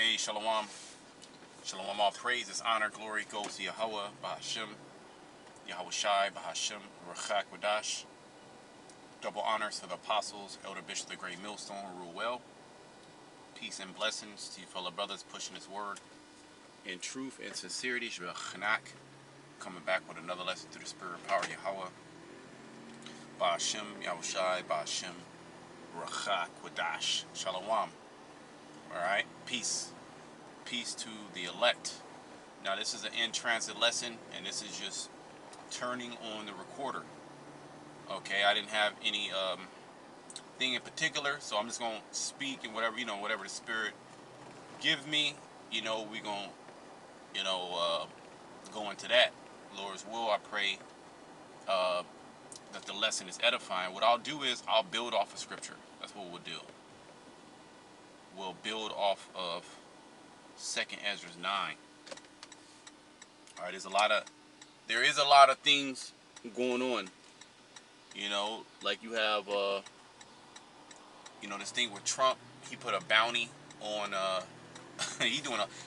Hey, Shalom. Shalom, all praises, honor, glory goes to Yahweh, Bahashim, Yahweh Shai, Bahashim, Rachak Wadash. Double honors to the apostles, Elder Bishop the Great Millstone, rule well. Peace and blessings to you fellow brothers pushing this word in truth and sincerity. Shbechanak, coming back with another lesson through the spirit and power of Yahweh. Bahashim, Yahweh Shai, Bahashim, Rachak Wadash. Shalom. Alright, peace. Peace to the elect. Now this is an in-transit lesson, and this is just turning on the recorder. Okay, I didn't have any thing in particular, so I'm just gonna speak and whatever whatever the Spirit give me. We're gonna go into that. Lord's will. I pray that the lesson is edifying. What I'll do is I'll build off of Scripture. That's what we'll do. We'll build off of 2nd Ezra 9. All right, there is a lot of things going on. Like you have this thing with Trump. He put a bounty on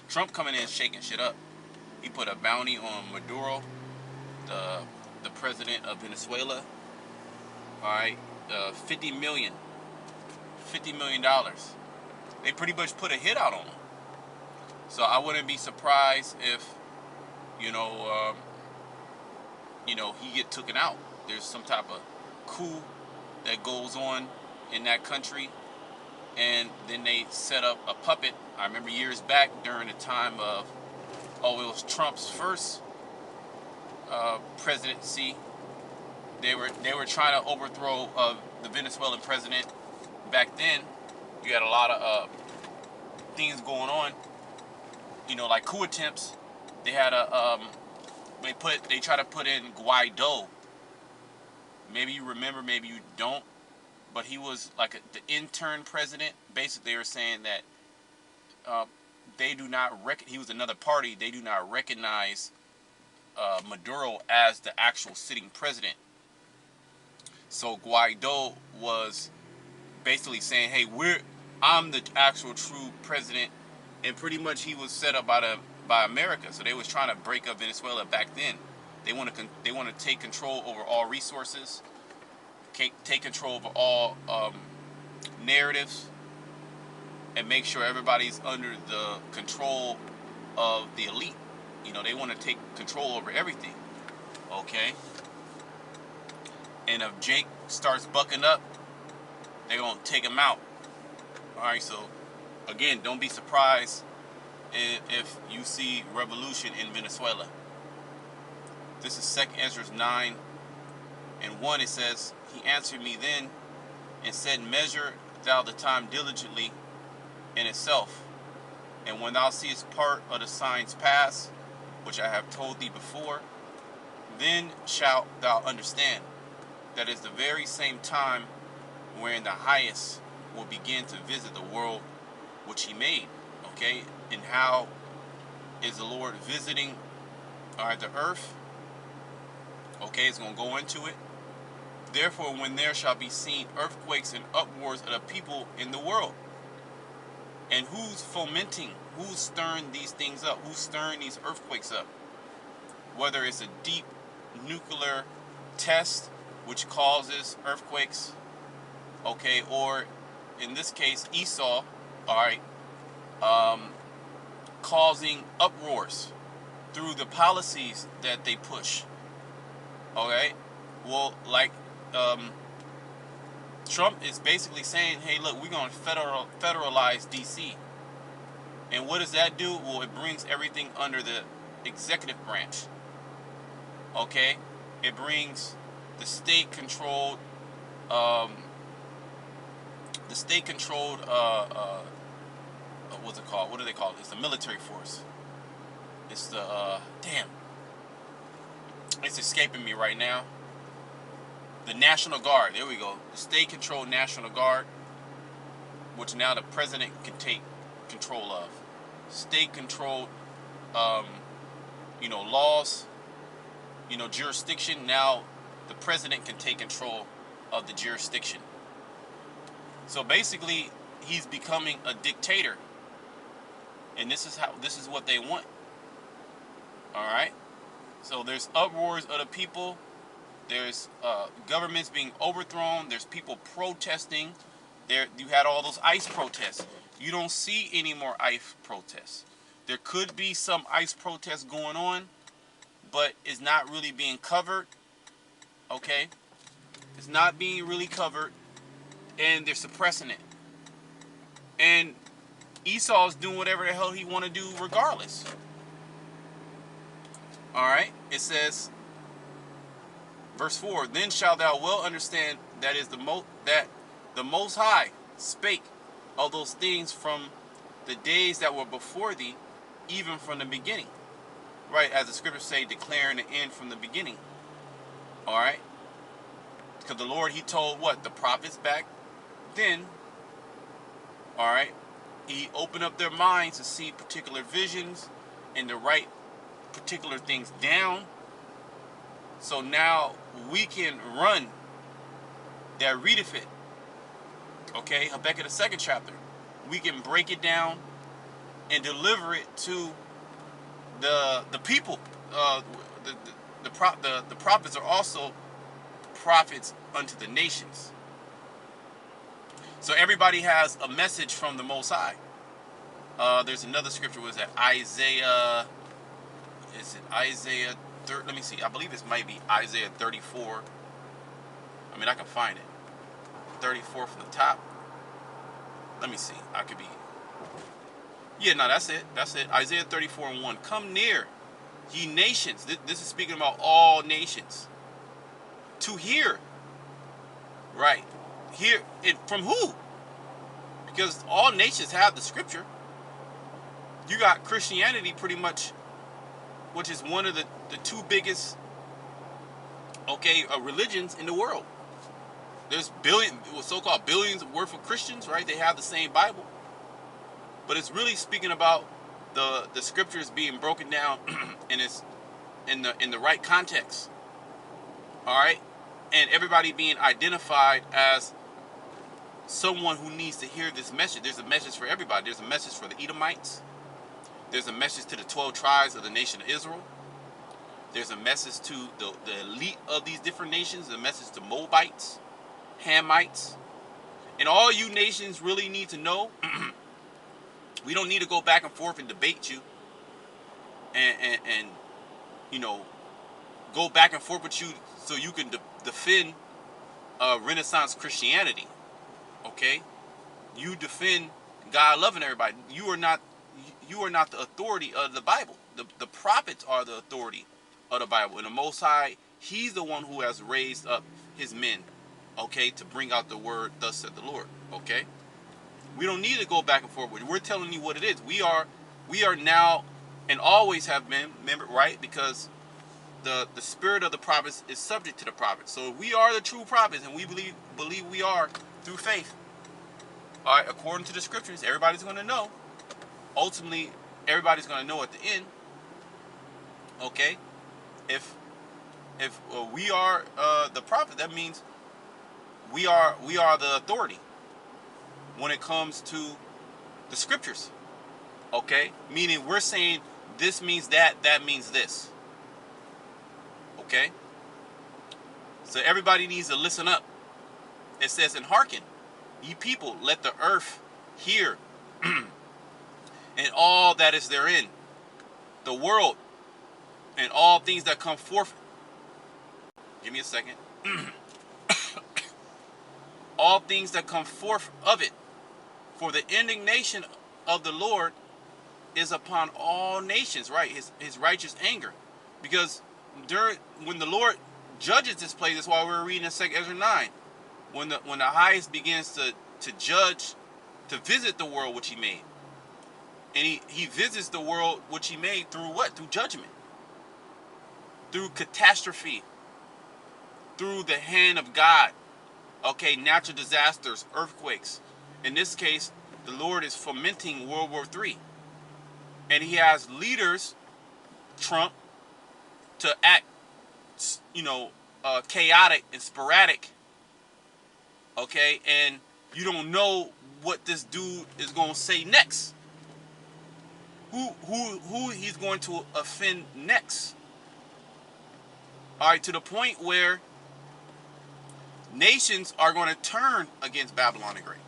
Trump coming in shaking shit up. He put a bounty on Maduro, the president of Venezuela. All right, $50 million. They pretty much put a hit out on him. So I wouldn't be surprised if, he get taken out. There's some type of coup that goes on in that country, and then they set up a puppet. I remember years back during the time of, it was Trump's first presidency. They were trying to overthrow the Venezuelan president. Back then, you had a lot of things going on. Like coup attempts. They had they tried to put in Guaido. Maybe you remember, maybe you don't, but he was like the intern president. Basically, they were saying that they do not he was another party. They do not recognize Maduro as the actual sitting president. So Guaido was basically saying, "Hey, I'm the actual true president." And pretty much he was set up by America. So they was trying to break up Venezuela back then. They want to take control over all resources, take control over all narratives, and make sure everybody's under the control of the elite. They want to take control over everything. Okay? And if Jake starts bucking up, they're going to take him out. Alright, so again, don't be surprised if you see revolution in Venezuela. This is 2nd Ezra 9 and 1. It says, "He answered me then and said, Measure thou the time diligently in itself, and when thou seest part of the signs pass, which I have told thee before, then shalt thou understand that is the very same time wherein the highest will begin to visit the world which he made." Okay, and how is the Lord visiting the earth? Okay, it's going to go into it. "Therefore, when there shall be seen earthquakes and uproars of the people in the world." And who's fomenting? Who's stirring these things up? Who's stirring these earthquakes up? Whether it's a deep nuclear test which causes earthquakes, okay, or in this case Esau, causing uproars through the policies that they push. Okay, well, like Trump is basically saying, "Hey, look, we're going to federalize DC." And what does that do? Well, it brings everything under the executive branch. Okay, it brings the state-controlled, what's it called? What do they call it? It's the military force. It's the it's escaping me right now. The National Guard. There we go. The state-controlled National Guard, which now the president can take control of. State-controlled, laws, jurisdiction. Now the president can take control of the jurisdiction. So basically, he's becoming a dictator. And this is what they want. All right. So there's uproars of the people. There's governments being overthrown. There's people protesting. There, you had all those ICE protests. You don't see any more ICE protests. There could be some ICE protests going on, but it's not really being covered. Okay, it's not being really covered, and they're suppressing it. And Esau's doing whatever the hell he want to do, regardless. All right. It says, verse 4: Then shalt thou well understand that the Most High spake of those things from the days that were before thee, even from the beginning. Right, as the scriptures say, declaring the end from the beginning. All right, because the Lord, he told what? The prophets back then. All right, he opened up their minds to see particular visions and to write particular things down. So now we can run that readeth it. Okay, Habakkuk the 2nd chapter. We can break it down and deliver it to the people. The prophets are also prophets unto the nations. So everybody has a message from the Most High. There's another scripture. Was that Isaiah? Is it Isaiah? Let me see. I believe this might be Isaiah 34. I mean, I can find it. 34 from the top. Let me see. I could be. Yeah, no, that's it. That's it. Isaiah 34:1. Come near, ye nations. This is speaking about all nations. To hear. Right. Hear it from who? Because all nations have the scripture. You got Christianity pretty much, which is one of the two biggest, religions in the world. There's so-called billions worth of Christians, right? They have the same Bible. But it's really speaking about the scriptures being broken down and it's in the right context. All right? And everybody being identified as someone who needs to hear this message. There's a message for everybody. There's a message for the Edomites. There's a message to the 12 tribes of the nation of Israel. There's a message to the elite of these different nations. A message to Moabites, Hamites. And all you nations really need to know, we don't need to go back and forth and debate you and go back and forth with you so you can defend Renaissance Christianity. Okay? You defend God loving everybody. You are not the authority of the Bible. The prophets are the authority of the Bible. And the Most High, he's the one who has raised up his men, okay, to bring out the word, thus said the Lord. Okay? We don't need to go back and forth with you. We're telling you what it is. We are now and always have been, remember, right? Because the spirit of the prophets is subject to the prophets. So we are the true prophets, and we believe we are through faith. All right, according to the scriptures, everybody's going to know. Ultimately, everybody's going to know at the end. Okay, if we are the prophet, that means we are the authority when it comes to the scriptures. Okay, meaning we're saying this means that means this. Okay, so everybody needs to listen up. It says, and hearken, ye people, let the earth hear, and all that is therein, the world, and all things that come forth. Give me a second. All things that come forth of it, for the indignation of the Lord is upon all nations, right? His righteous anger. Because when the Lord judges this place, that's why we're reading in 2 Ezra 9. When the highest begins to judge, to visit the world which he made. And he visits the world which he made through what? Through judgment. Through catastrophe. Through the hand of God. Okay, natural disasters, earthquakes. In this case, the Lord is fomenting World War III. And he has leaders, Trump, to act, chaotic and sporadic. Okay, and you don't know what this dude is going to say next. who he's going to offend next. All right, to the point where nations are going to turn against Babylon the Great.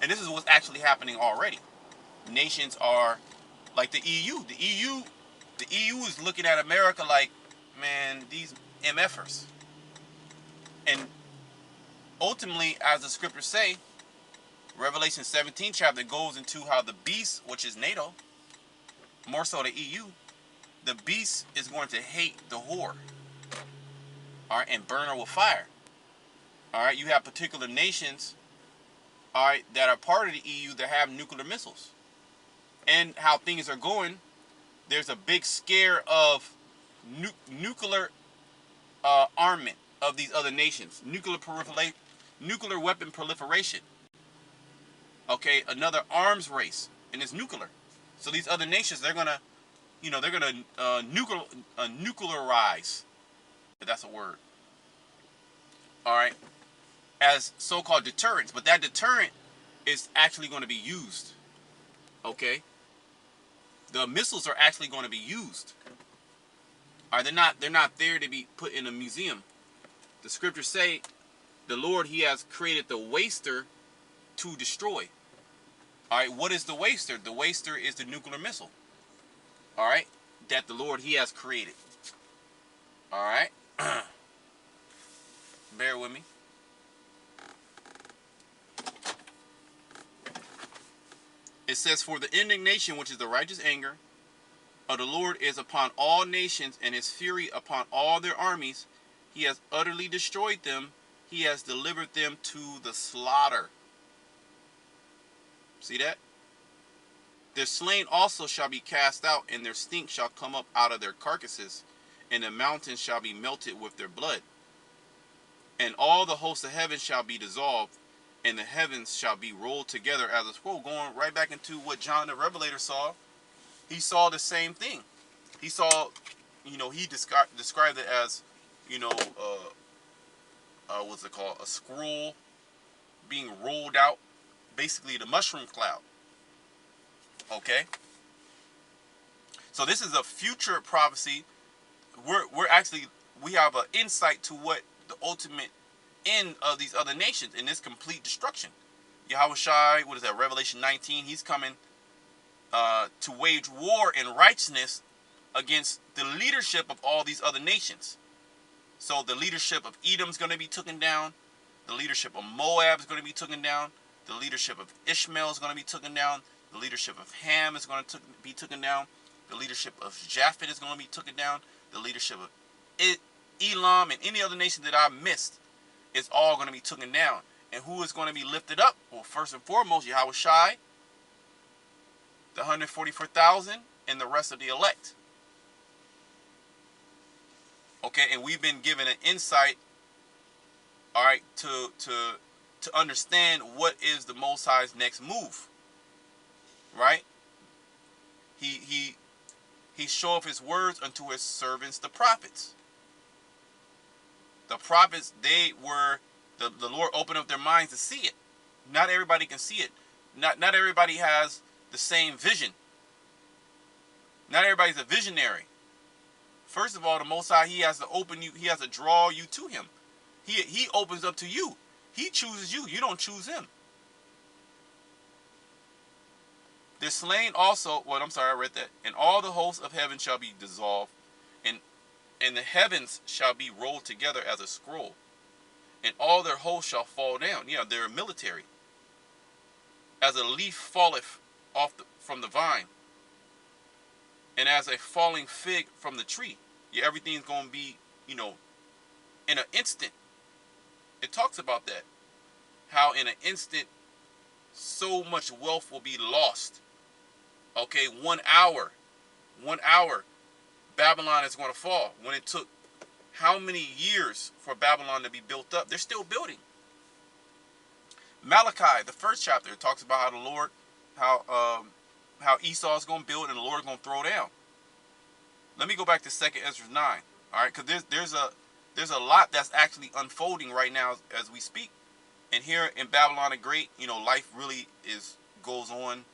And this is what's actually happening already. Nations are like the EU. The EU is looking at America like, man, these MFers. And ultimately, as the scriptures say, Revelation 17 chapter goes into how the beast, which is NATO, more so the EU, the beast is going to hate the whore, all right, and burn her with fire. All right, you have particular nations, all right, that are part of the EU that have nuclear missiles. And how things are going, there's a big scare of nuclear armament of these other nations, nuclear weapon proliferation. Okay, another arms race, and it's nuclear. So these other nations, they're gonna, nuclearize, if that's a word. All right, as so-called deterrents, but that deterrent is actually going to be used. Okay, the missiles are actually going to be used. All right, they're not there to be put in a museum. The scriptures say, the Lord, He has created the waster to destroy. All right, what is the waster? The waster is the nuclear missile. All right, that the Lord, He has created. All right, bear with me. It says, for the indignation, which is the righteous anger of the Lord, is upon all nations, and His fury upon all their armies. He has utterly destroyed them. He has delivered them to the slaughter. See that? Their slain also shall be cast out, and their stink shall come up out of their carcasses, and the mountains shall be melted with their blood. And all the hosts of heaven shall be dissolved, and the heavens shall be rolled together as a scroll. Going right back into what John the Revelator saw. He saw the same thing. He saw, he described it as, what's it called? A scroll being rolled out. Basically the mushroom cloud. Okay? So this is a future prophecy. We have an insight to what the ultimate end of these other nations in this complete destruction. Yahushua, what is that, Revelation 19, He's coming to wage war in righteousness against the leadership of all these other nations. So the leadership of Edom is going to be taken down. The leadership of Moab is going to be taken down. The leadership of Ishmael is going to be taken down. The leadership of Ham is going to be taken down. The leadership of Japheth is going to be taken down. The leadership of Elam and any other nation that I missed is all going to be taken down. And who is going to be lifted up? Well, first and foremost, Yahushua, the 144,000, and the rest of the elect. Okay, and we've been given an insight, all right, to understand what is the Most High's next move. Right? He showeth His words unto His servants, the prophets. The prophets, they were, the Lord opened up their minds to see it. Not everybody can see it. Not everybody has the same vision. Not everybody's a visionary. First of all, the Most High, He has to open you, He has to draw you to Him. He opens up to you. He chooses you. You don't choose Him. They're slain also, I read that. And all the hosts of heaven shall be dissolved, and the heavens shall be rolled together as a scroll. And all their hosts shall fall down. Yeah, they're military. As a leaf falleth from the vine, and as a falling fig from the tree. Yeah, everything's going to be, in an instant. It talks about that. How in an instant, so much wealth will be lost. Okay, 1 hour, Babylon is going to fall. When it took how many years for Babylon to be built up? They're still building. Malachi, the first chapter, it talks about how the Lord, how Esau is going to build and the Lord is going to throw down. Let me go back to 2nd Ezra 9. All right, because there's a lot that's actually unfolding right now as we speak. And here in Babylon the Great, life really goes on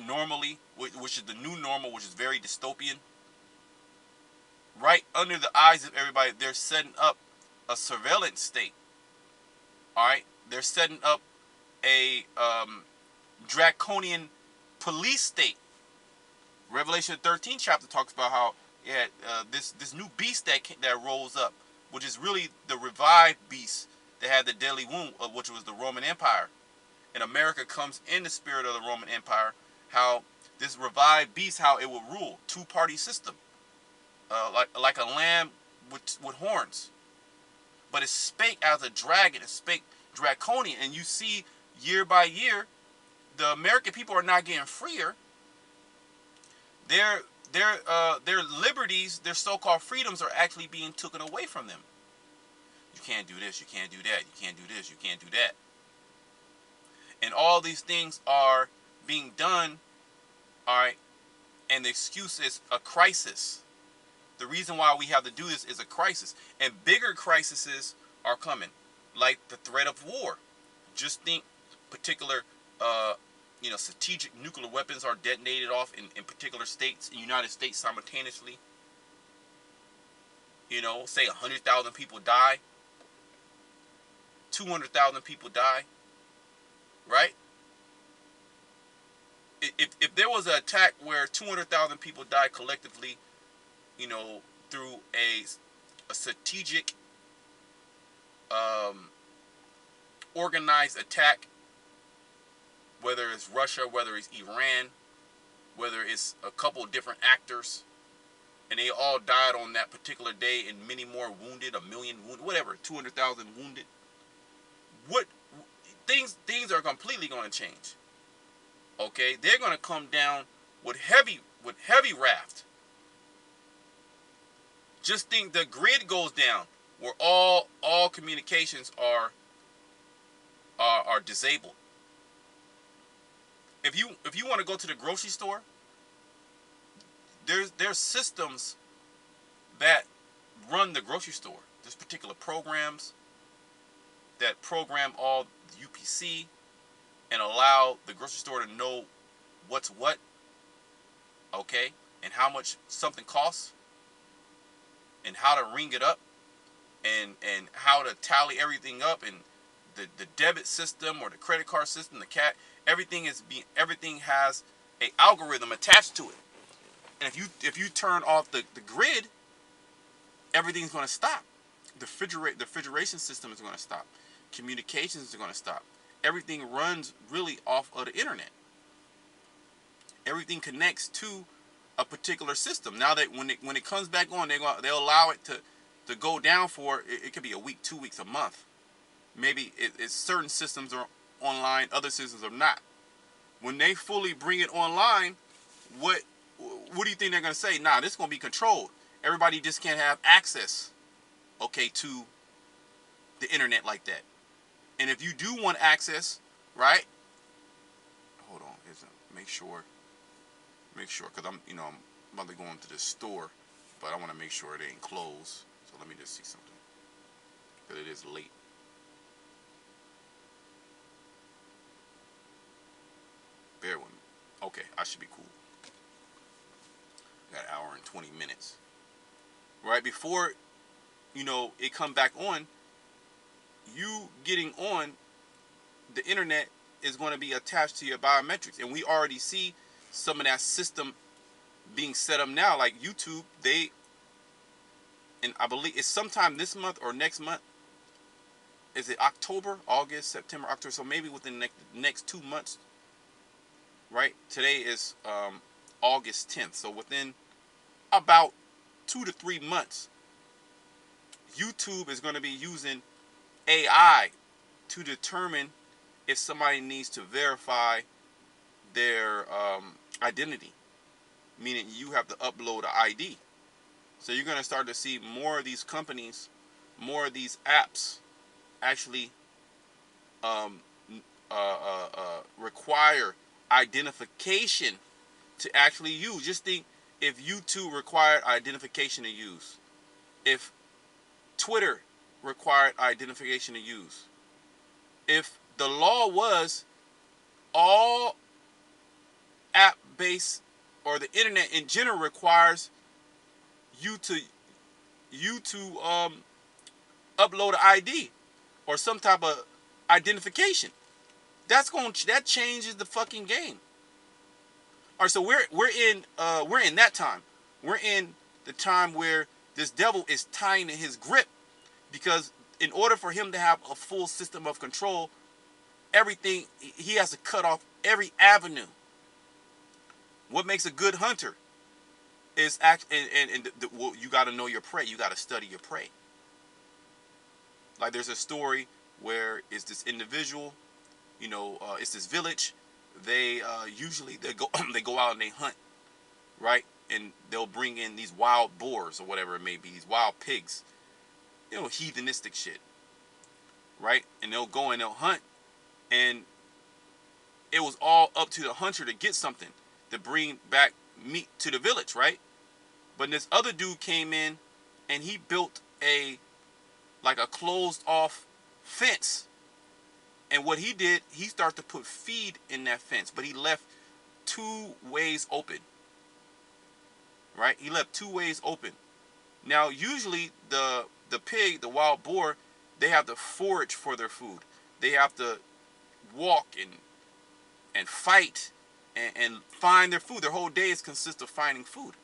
normally, which is the new normal, which is very dystopian. Right under the eyes of everybody, they're setting up a surveillance state. All right, they're setting up a draconian police state. Revelation 13 chapter talks about how this new beast that rolls up, which is really the revived beast that had the deadly wound, which was the Roman Empire. And America comes in the spirit of the Roman Empire. How this revived beast, how it will rule, two-party system, like a lamb with horns. But it spake as a dragon. It spake draconian, and you see year by year, the American people are not getting freer. Their liberties, their so-called freedoms, are actually being taken away from them. You can't do this. You can't do that. You can't do this. You can't do that. And all these things are being done, all right, and the excuse is a crisis. The reason why we have to do this is a crisis. And bigger crises are coming, like the threat of war. Just think particular, strategic nuclear weapons are detonated off in particular states, in the United States simultaneously. Say 100,000 people die, 200,000 people die, right? If there was an attack where 200,000 people die collectively, through a strategic, organized attack, whether it's Russia, whether it's Iran, whether it's a couple of different actors, and they all died on that particular day, and many more wounded, 1 million wounded, whatever, 200,000 wounded. What things are completely going to change. Okay, they're going to come down with heavy raft. Just think the grid goes down, where all communications are disabled. If you want to go to the grocery store, there's systems that run the grocery store. There's particular programs that program all the UPC and allow the grocery store to know what's what, okay, and how much something costs, and how to ring it up, and how to tally everything up, and the debit system or the credit card system, everything has a algorithm attached to it. And if you turn off the grid, everything's going to stop. The refrigeration system is going to stop. Communications are going to stop. Everything runs really off of the internet. Everything connects to a particular system. Now that when it comes back on, they'll allow it to go down for it could be a week, 2 weeks, a month. Maybe it's certain systems are online, other systems are not. When they fully bring it online, what do you think they're going to say? Nah, this is going to be controlled. Everybody just can't have access, okay, to the internet like that. And if you do want access, right? Hold on, make sure, because I'm about to go into the store, but I want to make sure it ain't closed. So let me just see something, because it is late. Bear with me. Okay, I should be cool. Got an hour and 20 minutes. Right before, it come back on, you getting on the internet is going to be attached to your biometrics. And we already see some of that system being set up now, like YouTube. And I believe it's sometime this month or next month. Is it October, August, September, October? So maybe within the next 2 months, right? Today is August 10th. So within about 2 to 3 months, YouTube is going to be using AI to determine if somebody needs to verify their identity, meaning you have to upload an ID. So you're going to start to see more of these companies, more of these apps actually require identification to actually use. Just think if YouTube required identification to use, if Twitter required identification to use, if the law was all database or the internet in general requires you to upload an ID or some type of identification. That changes the fucking game. All right, so we're in that time. We're in the time where this devil is tying in his grip, because in order for him to have a full system of control, everything, he has to cut off every avenue. What makes a good hunter is well, you got to know your prey. You got to study your prey. Like there's a story where it's this individual, it's this village. They usually they go they go out and they hunt, right? And they'll bring in these wild boars or whatever it may be, these wild pigs, heathenistic shit, right? And they'll go and they'll hunt, and it was all up to the hunter to get something to bring back meat to the village, right? But this other dude came in and he built a closed off fence. And what he did, he started to put feed in that fence, but he left 2 ways open. Right? He left 2 ways open. Now, usually the pig, the wild boar, they have to forage for their food. They have to walk and fight and find their food. Their whole day consists of finding food.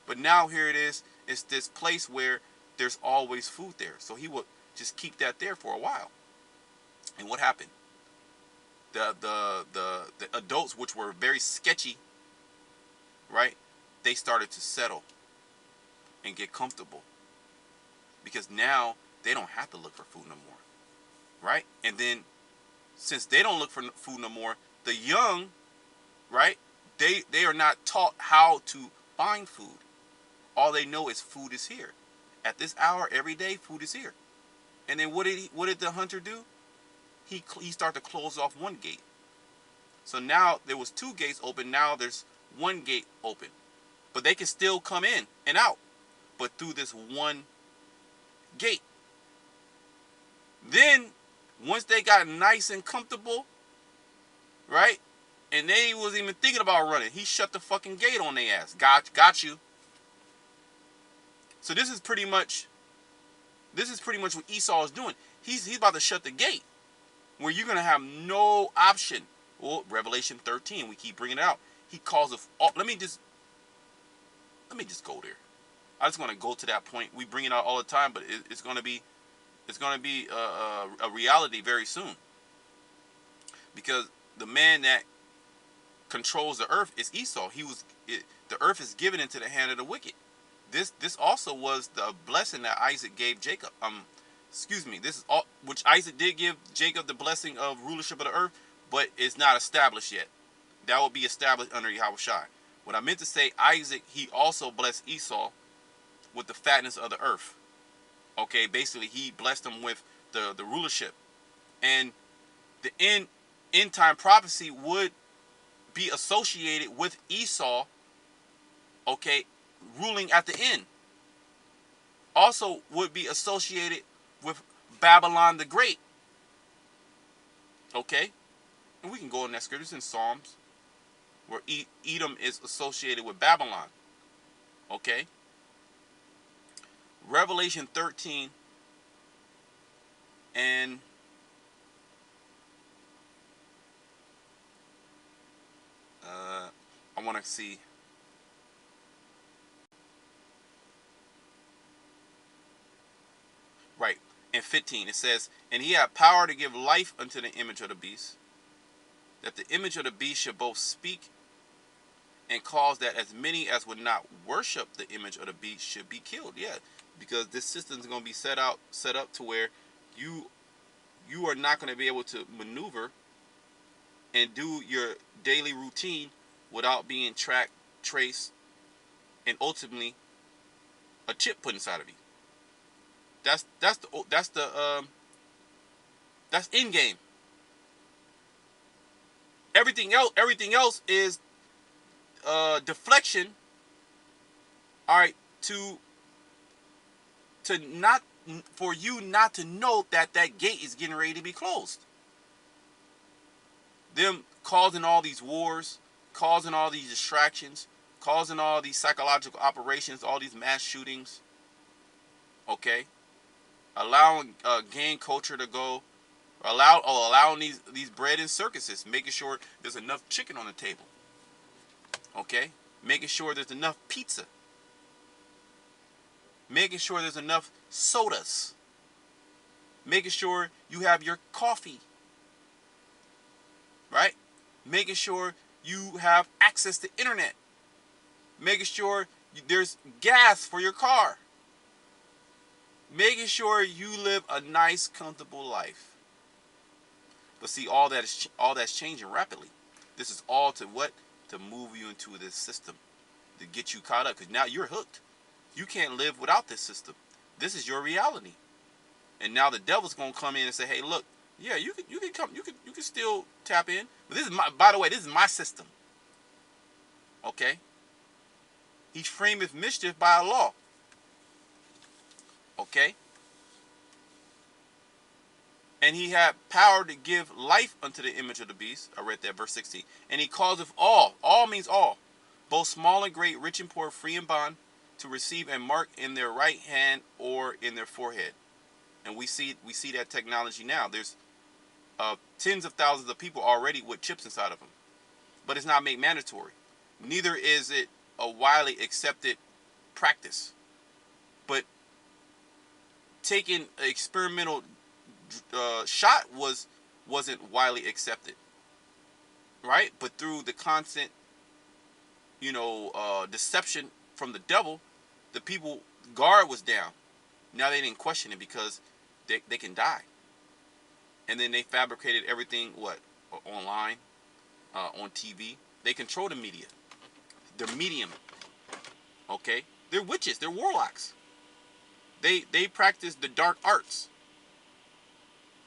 But now here it is. It's this place where there's always food there. So he would just keep that there for a while. And what happened? The adults, which were very sketchy, right? They started to settle and get comfortable, because now they don't have to look for food no more, right? And then since they don't look for food no more, the young, right? They are not taught how to find food. All they know is food is here. At this hour every day, food is here. And then what did the hunter do? He started to close off 1 gate. So now there was 2 gates open. Now there's 1 gate open. But they can still come in and out, but through this 1 gate. Then once they got nice and comfortable, right? And they wasn't even thinking about running, he shut the fucking gate on their ass. Got you. So this is pretty much what Esau is doing. He's about to shut the gate, where you're going to have no option. Well, Revelation 13, we keep bringing it out. He calls it. Let me just go there. I just want to go to that point. We bring it out all the time, but it's going to be a reality very soon. Because the man that controls the earth is Esau. The earth is given into the hand of the wicked. This also was the blessing that Isaac gave Jacob. This is all which Isaac did give Jacob, the blessing of rulership of the earth, but it's not established yet. That will be established under Yahushua. What I meant to say, Isaac, he also blessed Esau with the fatness of the earth. Okay, basically he blessed him with the rulership. And the end time prophecy would be associated with Esau, okay, ruling at the end. Also would be associated with Babylon the Great. Okay? And we can go in that scripture. It's in Psalms, where Edom is associated with Babylon. Okay? Revelation 13 and I want to see. Right. In 15 it says, and he had power to give life unto the image of the beast, that the image of the beast should both speak and cause that as many as would not worship the image of the beast should be killed. Yeah, because this system is going to be set up to where you are not going to be able to maneuver and do your daily routine without being tracked, traced, and ultimately a chip put inside of you. That's in game. Everything else is deflection. All right, to not for you not to know that gate is getting ready to be closed. Them causing all these wars, causing all these distractions, causing all these psychological operations, all these mass shootings. Okay, allowing gang culture to go, allowing these bread and circuses, making sure there's enough chicken on the table. Okay, making sure there's enough pizza, making sure there's enough sodas, making sure you have your coffee, right? Making sure you have access to internet, making sure there's gas for your car, making sure you live a nice, comfortable life. But see, all that's changing rapidly. This is all to what? To move you into this system, to get you caught up, because now you're hooked. You can't live without this system. This is your reality. And now the devil's gonna come in and say, "Hey, look, yeah, you can come, you can still tap in. But this is my, by the way, this is my system." Okay? He frameth mischief by a law. Okay? And he had power to give life unto the image of the beast. I read that, verse 16. And he causeth all means all, both small and great, rich and poor, free and bond, to receive a mark in their right hand or in their forehead. And we see that technology now. There's tens of thousands of people already with chips inside of them. But it's not made mandatory. Neither is it a widely accepted practice. But taking an experimental shot wasn't widely accepted, right? But through the constant, deception from the devil, the people guard was down. Now they didn't question it because they can die. And then they fabricated everything, online, on TV. They control the media. They're medium. Okay? They're witches. They're warlocks. They practice the dark arts.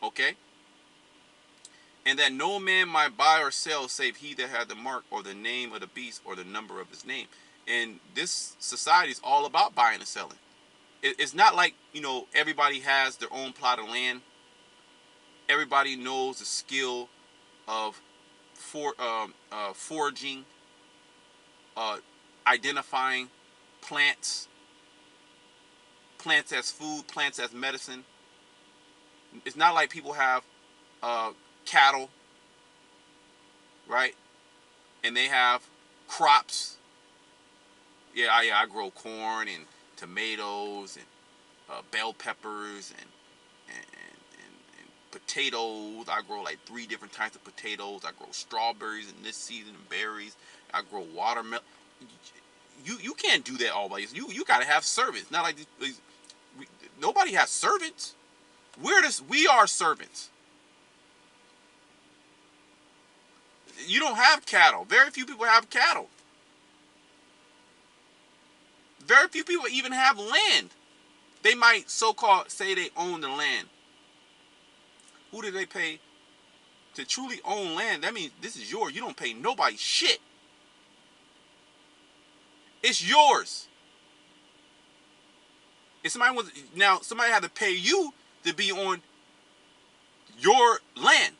Okay? And that no man might buy or sell save he that had the mark or the name of the beast or the number of his name. And this society is all about buying and selling. It's not like, everybody has their own plot of land. Everybody knows the skill of foraging, identifying plants as food, plants as medicine. It's not like people have cattle, right? And they have crops. Yeah, I grow corn and tomatoes and bell peppers and potatoes. I grow like 3 different types of potatoes. I grow strawberries in this season and berries. I grow watermelon. You can't do that all by yourself. You gotta have servants. Not like nobody has servants. We are servants. You don't have cattle. Very few people have cattle. Very few people even have land. They might so-called say they own the land. Who do they pay to truly own land? That means this is yours. You don't pay nobody shit. It's yours. If somebody had to pay you to be on your land.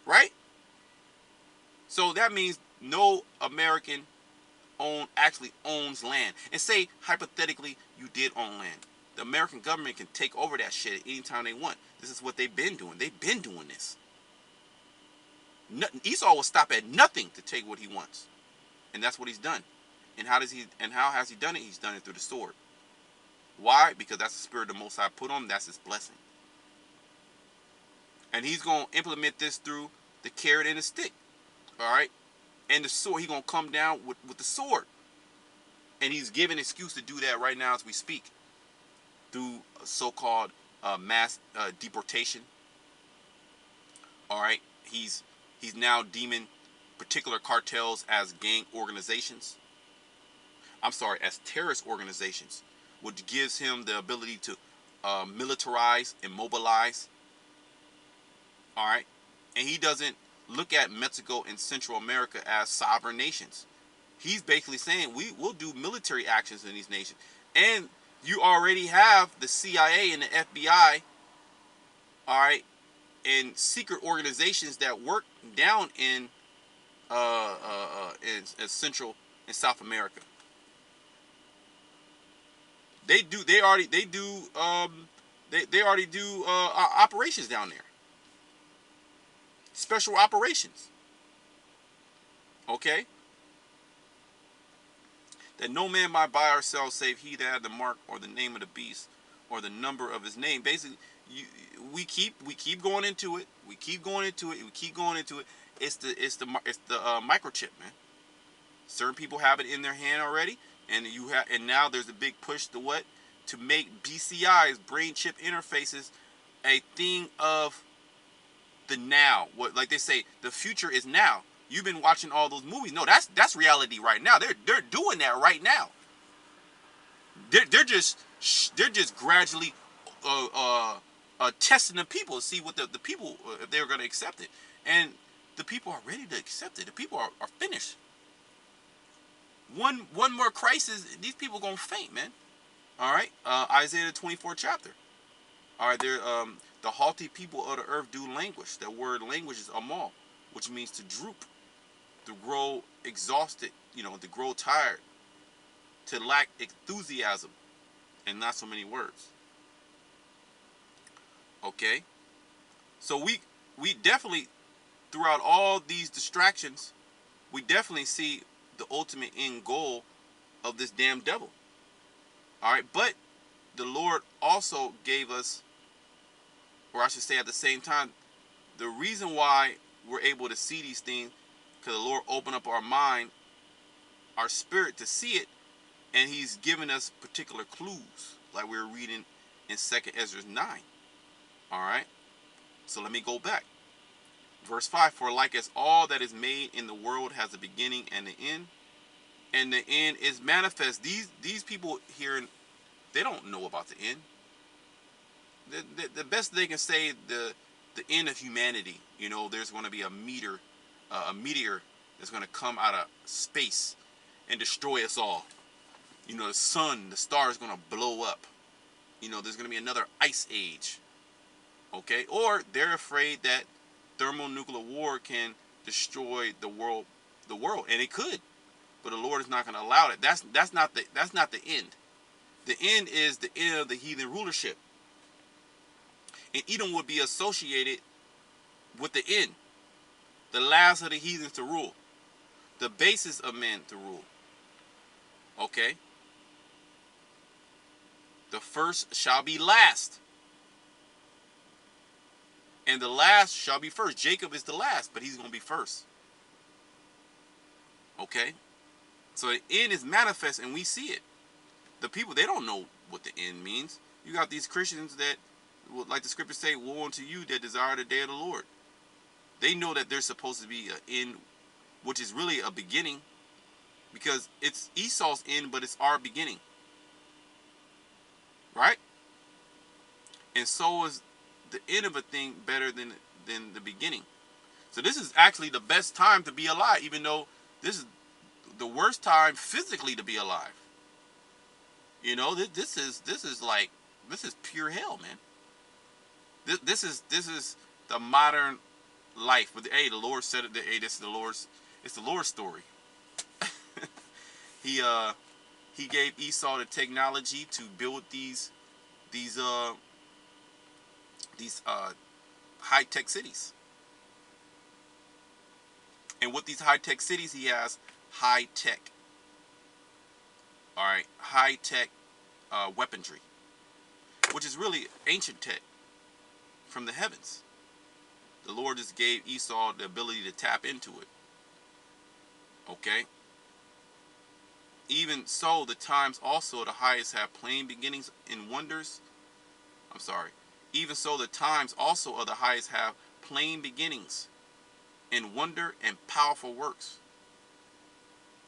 Right? So that means no American actually owns land. And say, hypothetically, you did own land. The American government can take over that shit at any time they want. This is what they've been doing. They've been doing this. Esau will stop at nothing to take what he wants. And that's what he's done. And how has he done it? He's done it through the sword. Why? Because that's the spirit the Most High put on him. That's his blessing. And he's going to implement this through the carrot and the stick. All right? And the sword. He's going to come down with the sword. And he's giving an excuse to do that right now as we speak. Through so-called mass deportation. All right? He's now deeming particular cartels as gang organizations. I'm sorry, as terrorist organizations. Which gives him the ability to militarize and mobilize. All right? And he doesn't look at Mexico and Central America as sovereign nations. He's basically saying we'll do military actions in these nations. And you already have the CIA and the FBI, all right, and secret organizations that work down in in Central and South America. They already do operations down there. Special operations. Okay? That no man might buy or sell save he that had the mark or the name of the beast or the number of his name. Basically, we keep going into it. We keep going into it. We keep going into it. It's the microchip, man. Certain people have it in their hand already, and now there's a big push to what? To make BCIs, brain chip interfaces, a thing of the now. What, like they say, the future is now. You've been watching all those movies. No, that's reality right now. They're doing that right now. They're just gradually testing the people to see what the people, if they're going to accept it, and the people are ready to accept it. The people are finished. One more crisis, these people gonna faint, man. All right, Isaiah the 24th chapter. All right, the haughty people of the earth do languish. That word language is amal, which means to droop, to grow exhausted, to grow tired, to lack enthusiasm, and not so many words. Okay, so we definitely, throughout all these distractions, we definitely see the ultimate end goal of this damn devil. All right, but the Lord also gave us, or I should say at the same time, the reason why we're able to see these things, because the Lord opened up our mind, our spirit to see it, and he's given us particular clues, like we were reading in 2nd Ezra 9. All right, so let me go back. Verse 5, for like as all that is made in the world has a beginning and an end, and the end is manifest. These people here, they don't know about the end. The best they can say, the end of humanity. There's going to be a meteor that's going to come out of space and destroy us all. The sun, the stars, is going to blow up. There's going to be another ice age. Okay, or they're afraid that thermonuclear war can destroy the world, and it could, but the Lord is not going to allow it. That's not the end. The end is the end of the heathen rulership, and Edom would be associated with the end, the last of the heathens to rule, the basis of men to rule. Okay, the first shall be last, and the last shall be first. Jacob is the last, but he's going to be first. Okay, so the end is manifest, and we see it. The people, they don't know what the end means. You got these Christians that, like the scriptures say, woe unto you that desire the day of the Lord. They know that there's supposed to be an end, which is really a beginning, because it's Esau's end, but it's our beginning. Right? And so is the end of a thing better than the beginning. So this is actually the best time to be alive, even though this is the worst time physically to be alive. This is pure hell, man. This is the modern life. But hey, the Lord said it. Hey, it's the Lord's story. He gave Esau the technology to build these high-tech cities. And with these high-tech cities, he has high-tech. All right, high-tech weaponry, which is really ancient tech from the heavens. The Lord just gave Esau the ability to tap into it. Okay. Even so, the times also of the highest have plain beginnings and wonders. I'm sorry. Even so, the times also of the highest have plain beginnings and wonder and powerful works,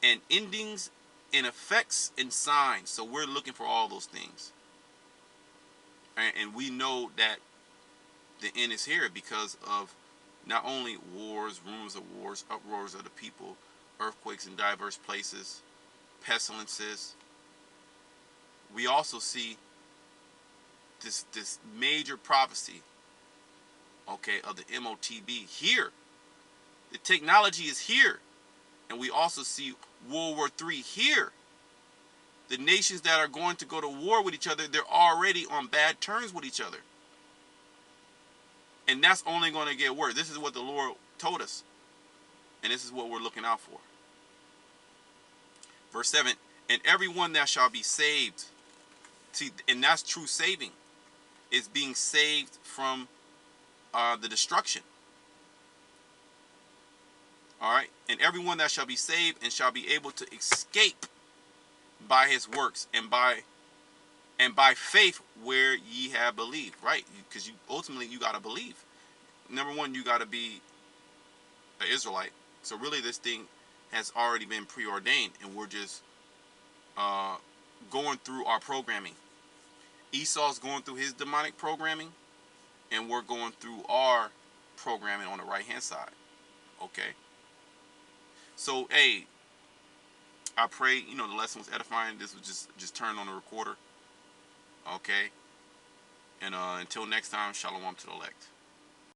and endings and effects and signs. So we're looking for all those things. And we know that the end is here because of not only wars, rumors of wars, uproars of the people, earthquakes in diverse places, pestilences. We also see this major prophecy, okay, of the MOTB here. The technology is here. And we also see World War III here. The nations that are going to go to war with each other, they're already on bad terms with each other. And that's only going to get worse. This is what the Lord told us. And this is what we're looking out for. Verse 7, and everyone that shall be saved. See, and that's true saving. Is being saved from the destruction. All right. And everyone that shall be saved and shall be able to escape by his works and by faith where ye have believed. Right. Because you ultimately you got to believe. Number one, you got to be an Israelite. So really this thing has already been preordained, and we're just going through our programming. Esau's going through his demonic programming, and we're going through our programming on the right hand side. Okay. So hey, I pray the lesson was edifying. This was just turn on the recorder. Okay. And until next time, shalom to the elect.